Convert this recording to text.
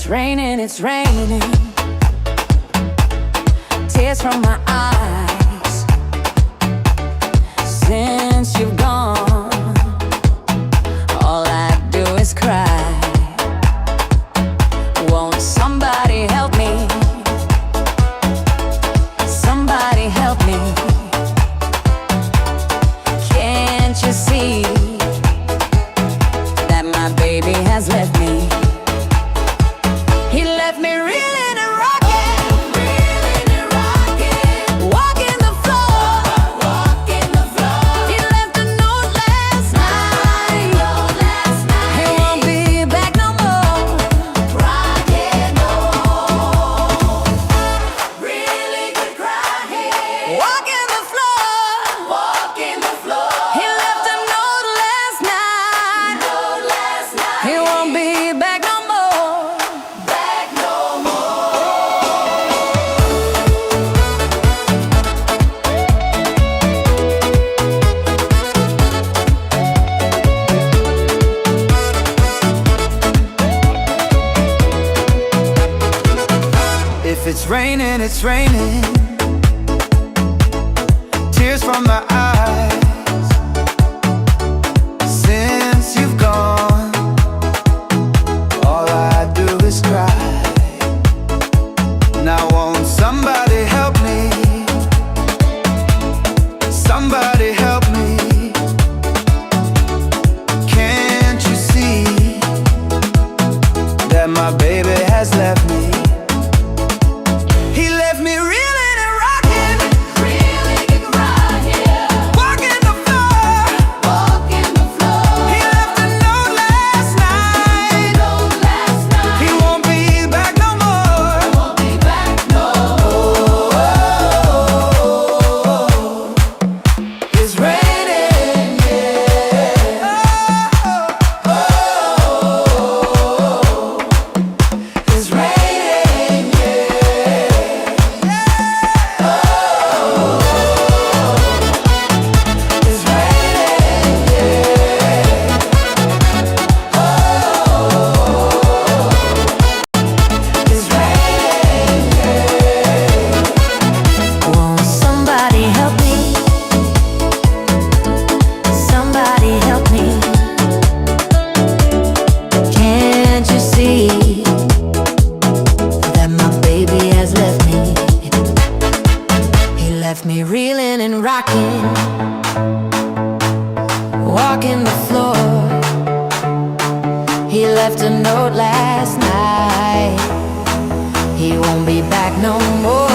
it's raining, it's raining. Tears from my eyes since you've gone. All I do is cry. Won't somebody help me? Somebody help me. Can't you see that my baby has left me? He left me reeling and rocking, walking the floor. He left a note last night. He won't be back no more. Rocking home, really good crying. Walking the floor. He left a note last night. He won't be back no more. If it's raining, it's raining. Tears from my eyes since you've gone. All I do is cry. Now won't somebody help me? Somebody help me. Can't you see that my baby has left me? He left me reeling and rocking, walking the floor. He left a note last night. He won't be back no more. It's raining, yeah. It's raining, it's raining, it's raining. Won't somebody help me? Somebody help me. Can't you see that my baby has left me? He left me reeling and rocking, walking the floor. He left a note last night. He won't be back no more.